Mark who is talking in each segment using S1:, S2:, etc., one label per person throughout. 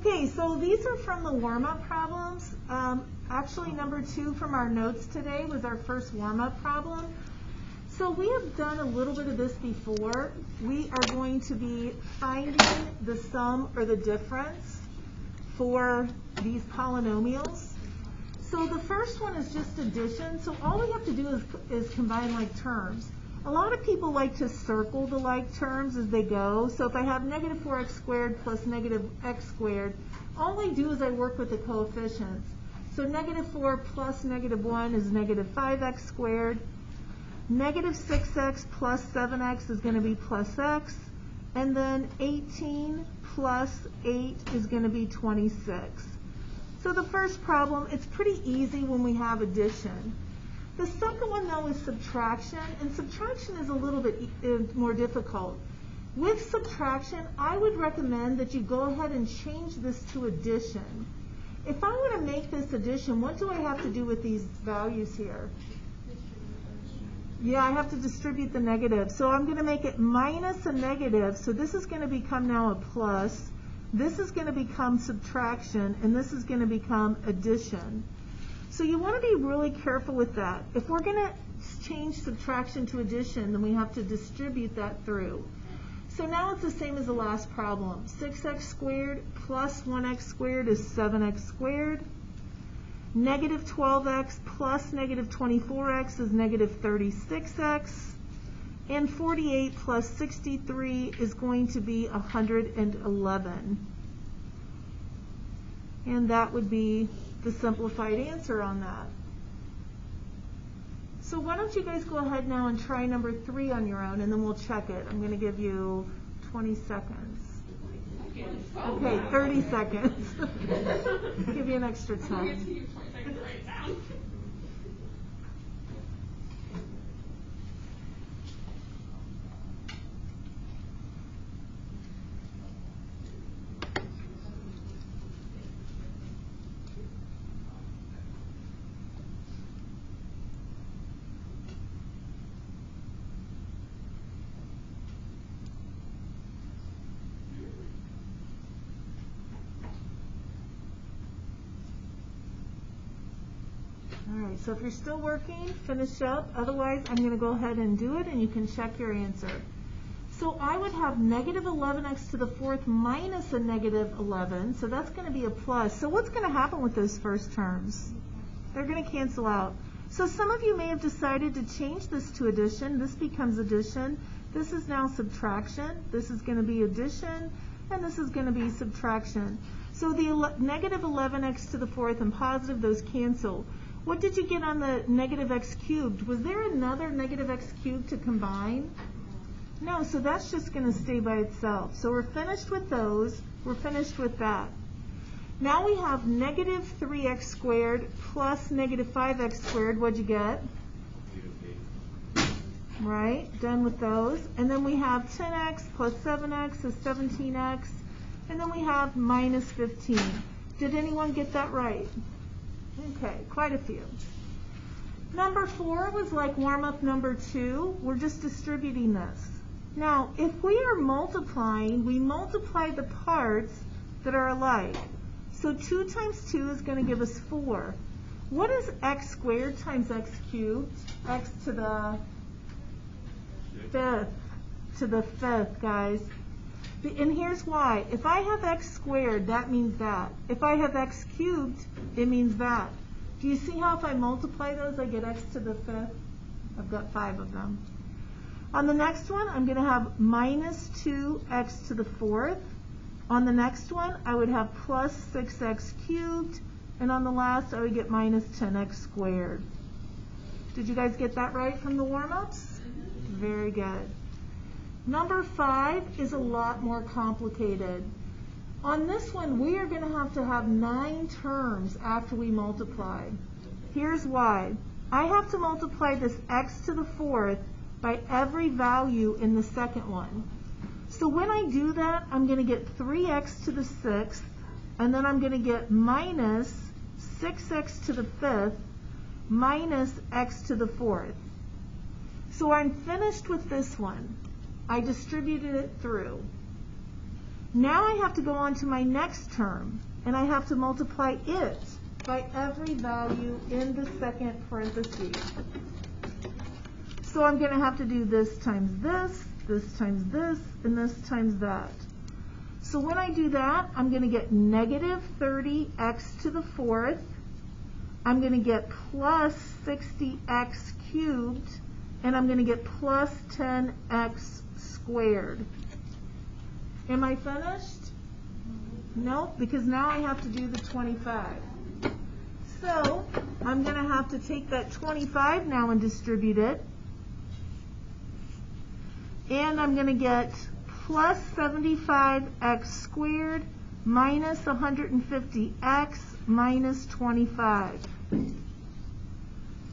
S1: Okay, so these are from the warm-up problems. Actually, number 2 from our notes today was our first warm-up problem. So we have done a little bit of this before. We are going to be finding the sum or the difference for these polynomials. So the first one is just addition. So all we have to do is combine like terms. A lot of people like to circle the like terms as they go. So if I have negative 4x squared plus negative x squared, all I do is I work with the coefficients. So negative 4 plus negative 1 is negative 5x squared. Negative 6x plus 7x is going to be plus x. And then 18 plus 8 is going to be 26. So the first problem, it's pretty easy when we have addition. The second one, though, is subtraction, and subtraction is a little bit more difficult. With subtraction, I would recommend that you go ahead and change this to addition. If I were to make this addition, what do I have to do with these values here? Yeah, I have to distribute the negative. So I'm going to make it minus a negative, so this is going to become now a plus. This is going to become subtraction, and this is going to become addition. So you want to be really careful with that. If we're going to change subtraction to addition, then we have to distribute that through. So now it's the same as the last problem. 6x squared plus 1x squared is 7x squared. Negative 12x plus negative 24x is negative 36x. And 48 plus 63 is going to be 111. And that would be the simplified answer on that. So why don't you guys go ahead now and try number 3 on your own, and then we'll check it. I'm going to give you 20 seconds. Okay, 30 seconds. Give you an extra 10. All right, so if you're still working, finish up. Otherwise, I'm going to go ahead and do it, and you can check your answer. So I would have negative 11x to the 4th minus a negative 11. So that's going to be a plus. So what's going to happen with those first terms? They're going to cancel out. So some of you may have decided to change this to addition. This becomes addition. This is now subtraction. This is going to be addition, and this is going to be subtraction. So the negative 11x to the 4th and positive, those cancel. What did you get on the negative x cubed? Was there another negative x cubed to combine? No, so that's just going to stay by itself. So we're finished with those. We're finished with that. Now we have negative 3x squared plus negative 5x squared. What'd you get? Right, done with those. And then we have 10x plus 7x is 17x. And then we have minus 15. Did anyone get that right? Okay, quite a few. Number 4 was like warm-up number 2. We're just distributing this. Now, if we are multiplying, we multiply the parts that are alike. So 2 times 2 is going to give us 4. What is x squared times x cubed? X to the 5th, guys. And here's why. If I have x squared, that means that. If I have x cubed, it means that. Do you see how if I multiply those, I get x to the 5th? I've got 5 of them. On the next one, I'm going to have minus 2x to the 4th. On the next one, I would have plus 6x cubed. And on the last, I would get minus 10x squared. Did you guys get that right from the warm-ups? Very good. Number 5 is a lot more complicated. On this one, we are going to have 9 terms after we multiply. Here's why. I have to multiply this x to the 4th by every value in the second one. So when I do that, I'm going to get 3x to the 6th, and then I'm going to get minus 6x to the 5th minus x to the 4th. So I'm finished with this one. I distributed it through. Now I have to go on to my next term, and I have to multiply it by every value in the second parenthesis. So I'm going to have to do this times this times this, and this times that. So when I do that, I'm going to get negative 30x to the fourth. I'm going to get plus 60x cubed, and I'm going to get plus 10x squared. Am I finished? Nope, because now I have to do the 25. So I'm going to have to take that 25 now and distribute it. And I'm going to get plus 75x squared minus 150x minus 25.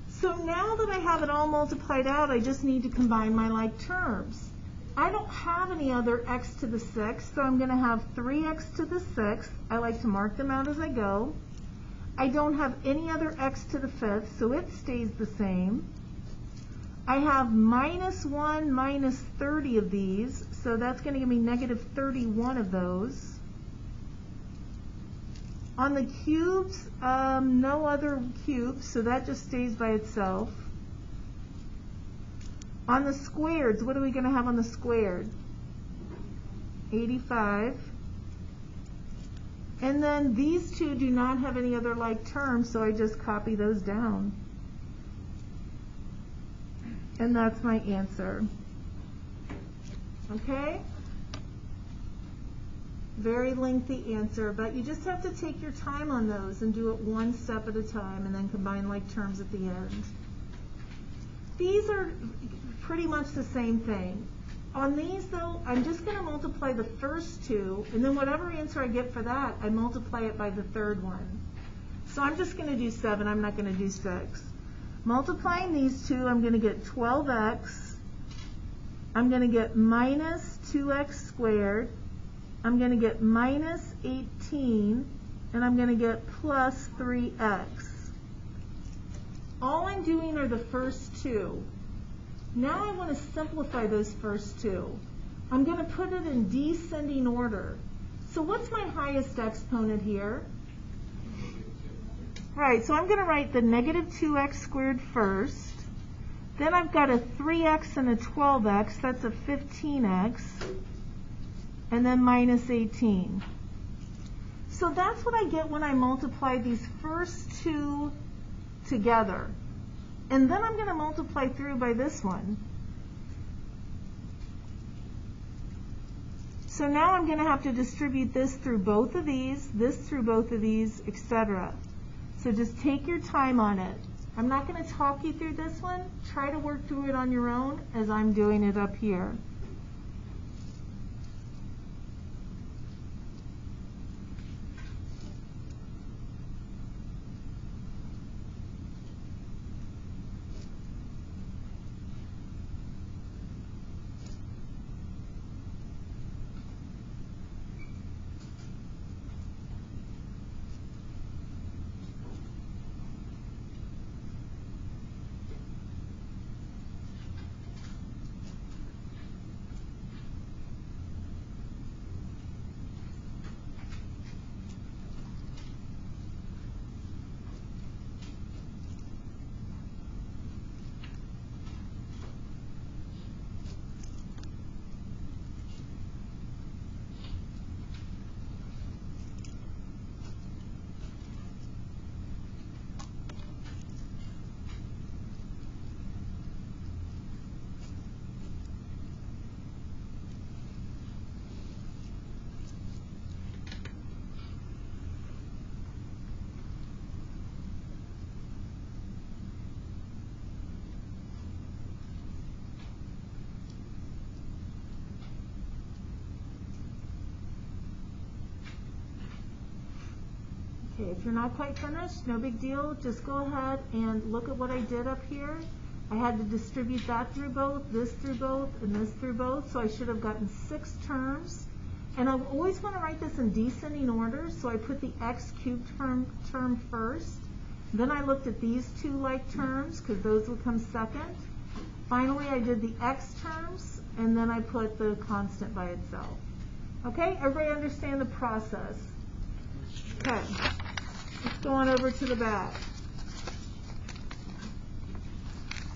S1: So now that I have it all multiplied out, I just need to combine my like terms. I don't have any other x to the 6th, so I'm going to have 3x to the 6th. I like to mark them out as I go. I don't have any other x to the 5th, so it stays the same. I have minus 1 minus 30 of these, so that's going to give me negative 31 of those. On the cubes, no other cubes, so that just stays by itself. On the squareds, what are we going to have on the squared? 85. And then these two do not have any other like terms, so I just copy those down. And that's my answer. Okay? Very lengthy answer, but you just have to take your time on those and do it one step at a time and then combine like terms at the end. These are pretty much the same thing. On these though, I'm just going to multiply the first two, and then whatever answer I get for that, I multiply it by the third one. So I'm just going to do 7, I'm not going to do 6. Multiplying these two, I'm going to get 12x. I'm going to get minus 2x squared. I'm going to get minus 18, and I'm going to get plus 3x. All I'm doing are the first two. Now I want to simplify those first two. I'm going to put it in descending order. So what's my highest exponent here? Right, so I'm going to write the negative 2x squared first. Then I've got a 3x and a 12x, that's a 15x. And then minus 18. So that's what I get when I multiply these first two together. And then I'm going to multiply through by this one. So now I'm going to have to distribute this through both of these, this through both of these, etc. So just take your time on it. I'm not going to talk you through this one. Try to work through it on your own as I'm doing it up here. Okay, if you're not quite finished, no big deal. Just go ahead and look at what I did up here. I had to distribute that through both, this through both, and this through both, so I should have gotten 6 terms. And I always want to write this in descending order, so I put the x cubed term first. Then I looked at these two like terms, because those would come second. Finally, I did the x terms, and then I put the constant by itself. Okay, everybody understand the process? Okay, let's go on over to the back.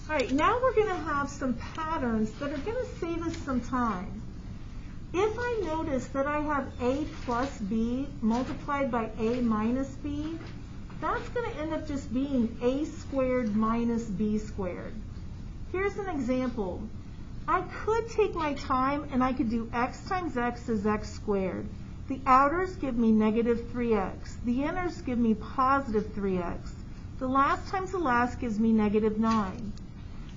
S1: All right, now we're going to have some patterns that are going to save us some time. If I notice that I have a plus b multiplied by a minus b, that's going to end up just being a squared minus b squared. Here's an example. I could take my time and I could do x times x is x squared. The outers give me negative 3x. The inners give me positive 3x. The last times the last gives me negative 9.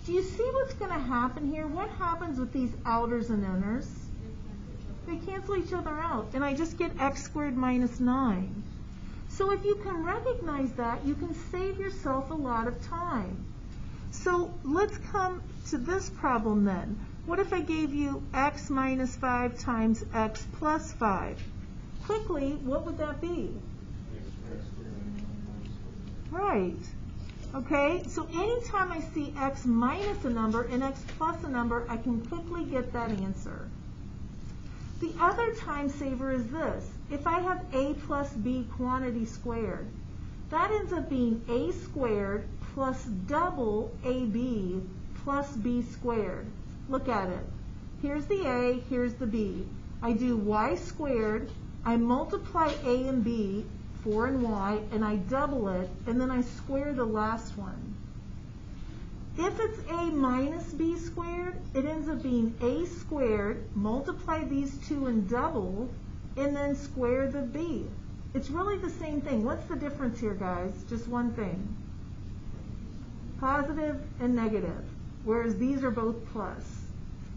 S1: Do you see what's going to happen here? What happens with these outers and inners? They cancel each other out, and I just get x squared minus 9. So if you can recognize that, you can save yourself a lot of time. So let's come to this problem then. What if I gave you x minus 5 times x plus 5? Quickly, what would that be? Right. Okay, so anytime I see x minus a number and x plus a number, I can quickly get that answer. The other time saver is this. If I have a plus b quantity squared, that ends up being a squared plus double ab plus b squared. Look at it. Here's the a, here's the b. I do y squared, I multiply a and b, 4 and y, and I double it, and then I square the last one. If it's a minus b squared, it ends up being a squared, multiply these two and double, and then square the b. It's really the same thing. What's the difference here, guys? Just one thing. Positive and negative, whereas these are both plus.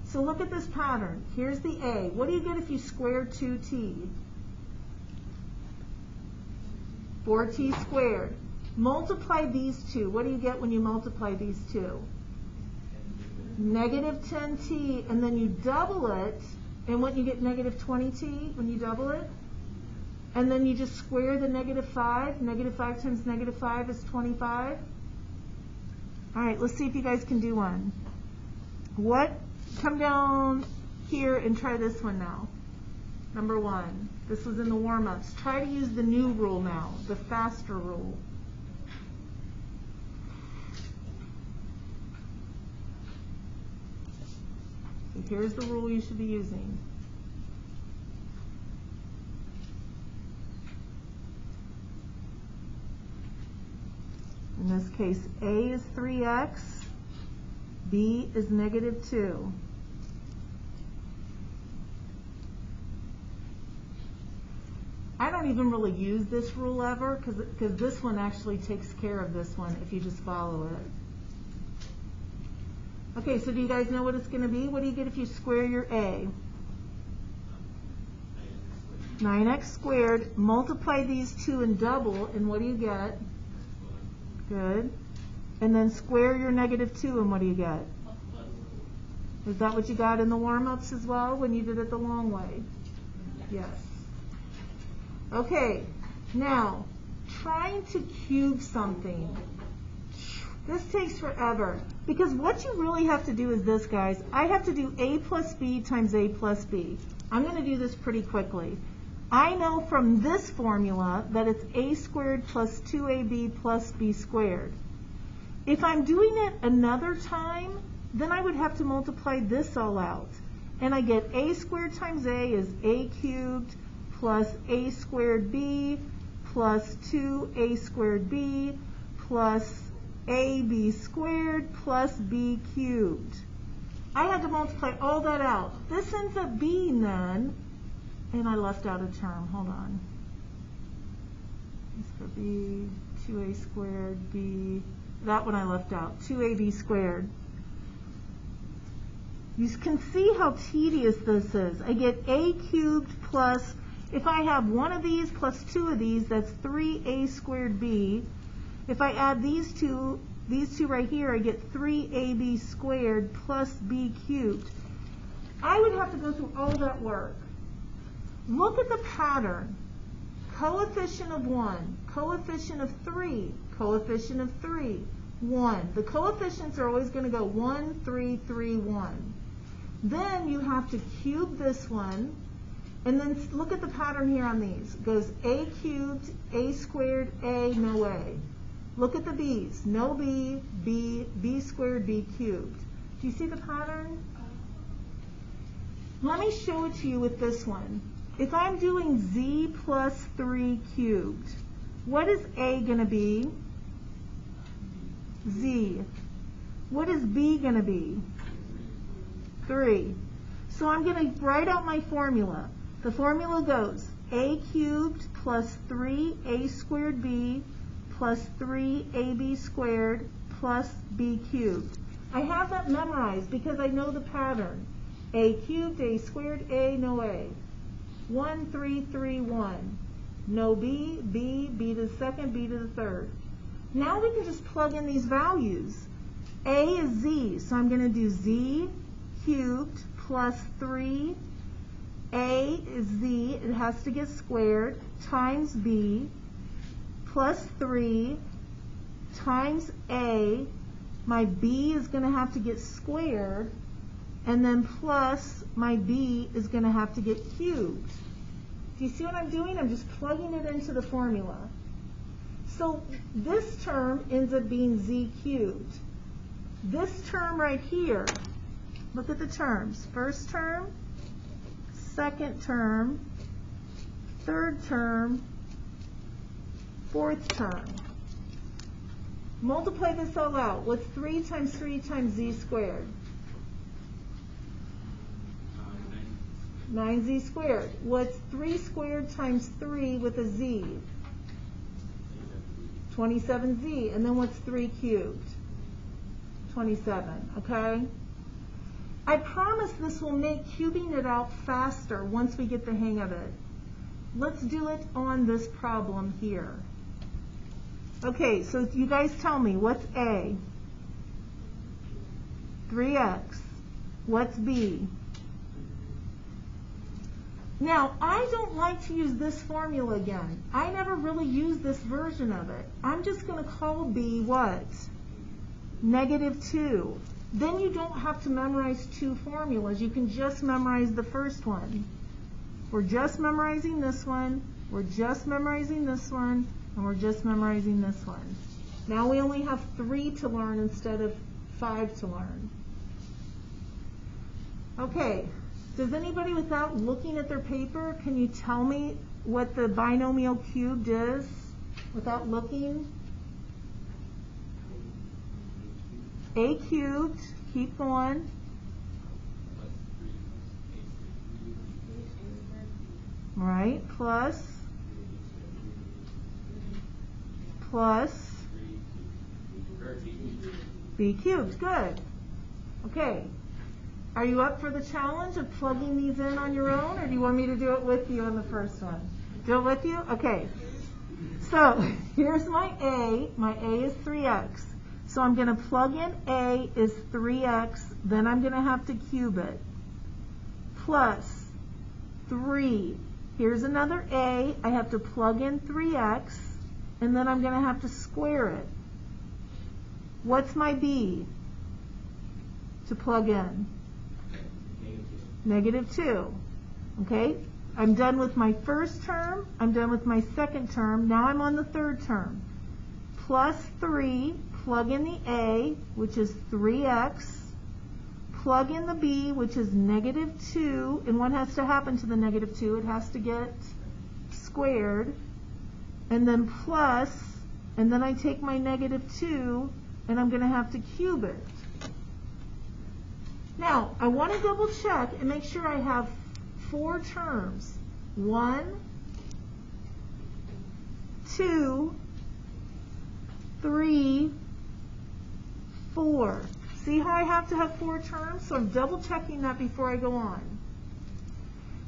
S1: So look at this pattern. Here's the a. What do you get if you square 2t? 4t squared. Multiply these two. What do you get when you multiply these two? Negative 10t, and then you double it, and what you get negative 20t when you double it? And then you just square the negative 5. Negative 5 times negative 5 is 25. All right, let's see if you guys can do one. Come down here and try this one now. Number 1. This was in the warm-ups. Try to use the new rule now, the faster rule. So here's the rule you should be using. In this case, a is 3x, b is negative 2. I don't even really use this rule ever because this one actually takes care of this one if you just follow it. Okay, so do you guys know what it's going to be? What do you get if you square your a? 9x squared. Multiply these two and double, and what do you get? Good. And then square your negative 2, and what do you get? Is that what you got in the warm-ups as well when you did it the long way? Yes. Okay, now, trying to cube something. This takes forever. Because what you really have to do is this, guys. I have to do a plus b times a plus b. I'm going to do this pretty quickly. I know from this formula that it's a squared plus 2ab plus b squared. If I'm doing it another time, then I would have to multiply this all out. And I get a squared times a is a cubed plus a squared b plus 2a squared b plus ab squared plus b cubed. I had to multiply all that out. This ends up being then, and I left out a term, hold on. This for b, 2a squared, b, that one I left out, 2ab squared. You can see how tedious this is. I get a cubed plus, if I have one of these plus two of these, that's 3a squared b. If I add these two right here, I get 3ab squared plus b cubed. I would have to go through all that work. Look at the pattern. Coefficient of 1, coefficient of 3, coefficient of 3, 1. The coefficients are always going to go 1, 3, 3, 1. Then you have to cube this one, And then look at the pattern here on these. It goes a cubed, a squared, a, no a. Look at the b's. No b, b, b squared, b cubed. Do you see the pattern? Let me show it to you with this one. If I'm doing z plus 3 cubed, what is a going to be? Z. What is b going to be? 3. So I'm going to write out my formula. The formula goes a cubed plus 3a squared b plus 3ab squared plus b cubed. I have that memorized because I know the pattern. A cubed, a squared, a, no a. 1, 3, 3, 1. No b, b, b to the second, b to the third. Now we can just plug in these values. A is z, so I'm going to do z cubed plus 3. A is z, it has to get squared, times b, plus 3 times a. My b is going to have to get squared, and then plus my b is going to have to get cubed. Do you see what I'm doing? I'm just plugging it into the formula. So this term ends up being z cubed. This term right here, look at the terms. First term, second term, third term, fourth term. Multiply this all out. What's 3 times 3 times z squared? 9z squared. What's 3 squared times 3 with a z? 27z. And then what's 3 cubed? 27, okay? I promise this will make cubing it out faster once we get the hang of it. Let's do it on this problem here. Okay, so you guys tell me, what's A? 3x. What's B? Now, I don't like to use this formula again. I never really use this version of it. I'm just going to call B what? -2. Then you don't have to memorize two formulas. You can just memorize the first one. We're just memorizing this one. We're just memorizing this one. And we're just memorizing this one. Now we only have 3 to learn instead of 5 to learn. Okay. Does anybody, without looking at their paper, can you tell me what the binomial cubed is without looking? A cubed, keep going. Right, plus b cubed, good. Okay. Are you up for the challenge of plugging these in on your own, or do you want me to do it with you on the first one? Do it with you? Okay. So here's my A. My A is 3x. So I'm going to plug in A is 3x. Then I'm going to have to cube it. Plus 3. Here's another A. I have to plug in 3x. And then I'm going to have to square it. What's my B to plug in? -2. Okay, I'm done with my first term. I'm done with my second term. Now I'm on the third term. Plus 3, plug in the A, which is 3x. Plug in the B, which is -2. And what has to happen to the -2? It has to get squared. And then plus, and then I take my -2, and I'm going to have to cube it. Now, I want to double check and make sure I have 4 terms. 1, 2, 3, 4. See how I have to have 4 terms? So I'm double checking that before I go on.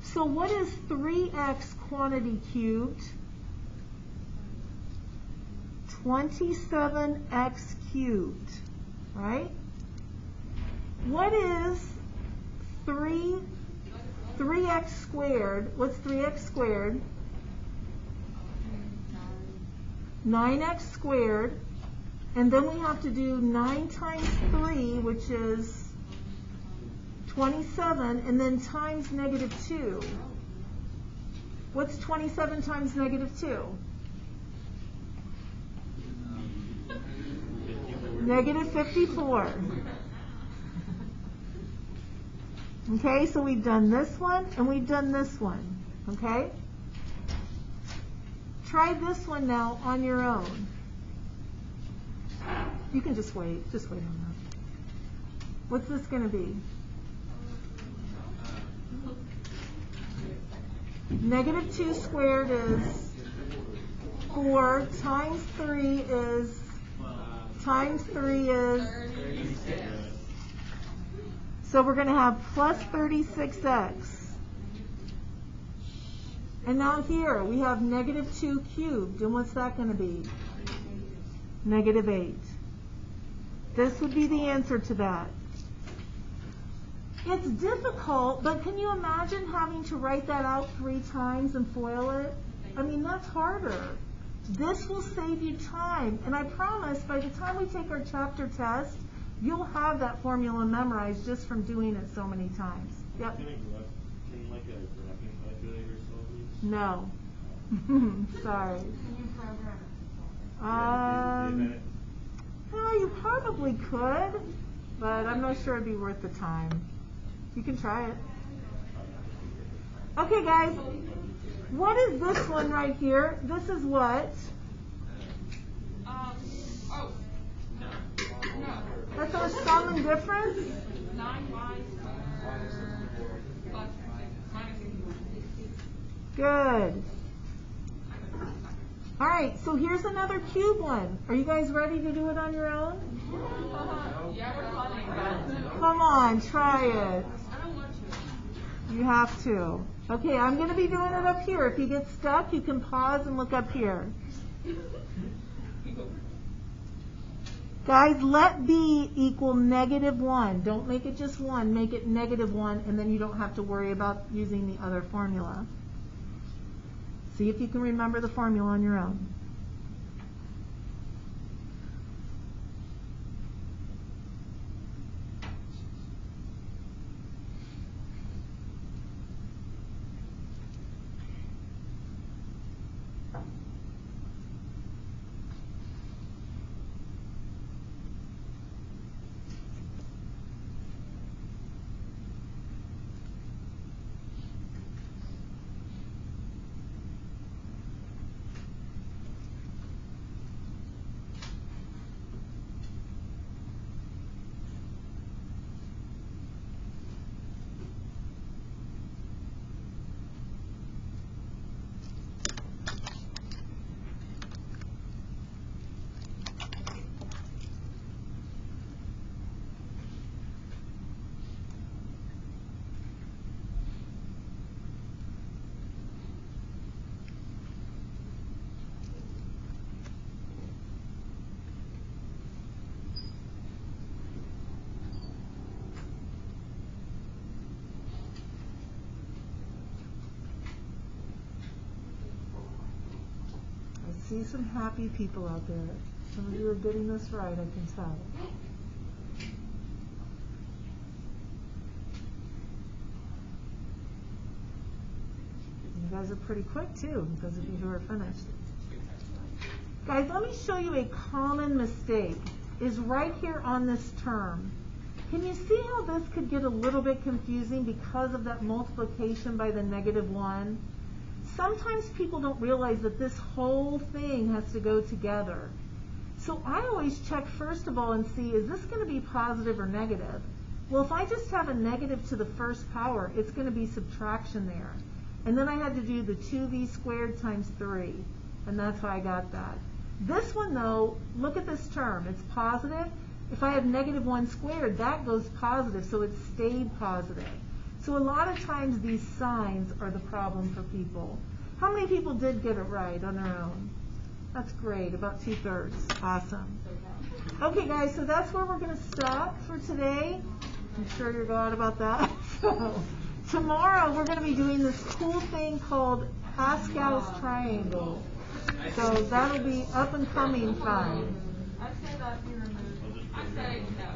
S1: So what is 3x quantity cubed? 27x cubed, right? What is 3x squared? What's 3x squared? 9x squared. And then we have to do 9 times 3, which is 27, and then times -2. What's 27 times -2? -54. Okay, so we've done this one and we've done this one. Okay? Try this one now on your own. You can just wait on that. What's this going to be? -2 squared is 4 times 3 is times 3 is, so we're going to have plus 36x. And now here we have -2 cubed, and what's that going to be? -8. This would be the answer to that. It's difficult, but can you imagine having to write that out 3 times and FOIL it? I mean, that's harder. This will save you time, and I promise by the time we take our chapter test, you'll have that formula memorized just from doing it so many times. Yep.
S2: Can like a graphing calculator solve these?
S1: No. Sorry.
S3: Can you program it?
S1: Well, you probably could, but I'm not sure it'd be worth the time. You can try it. Okay, guys. What is this one right here? This is what?
S3: No.
S1: That's our sum and difference?
S3: 9y plus
S1: Good. All right, so here's another cube one. Are you guys ready to do it on your own?
S3: Yeah, we're planning.
S1: Come on, try it.
S3: I don't want to.
S1: You have to. Okay, I'm going to be doing it up here. If you get stuck, you can pause and look up here. Guys, let B equal -1. Don't make it just 1. Make it -1, and then you don't have to worry about using the other formula. See if you can remember the formula on your own. I see some happy people out there. Some of you are getting this right, I can tell. You guys are pretty quick too, those of you who are finished. Guys, let me show you a common mistake. Is right here on this term. Can you see how this could get a little bit confusing because of that multiplication by the -1? Sometimes people don't realize that this whole thing has to go together. So I always check first of all and see, is this going to be positive or negative? Well, if I just have a negative to the first power, it's going to be subtraction there. And then I had to do the 2v squared times 3, and that's how I got that. This one though, look at this term, it's positive. If I have -1 squared, that goes positive, so it stayed positive. So a lot of times these signs are the problem for people. How many people did get it right on their own? That's great, about 2/3. Awesome. Okay guys, so that's where we're going to stop for today. I'm sure you're glad about that. So tomorrow we're going to be doing this cool thing called Pascal's triangle. So that'll be up and coming fun.
S3: I say that you remove. I say no.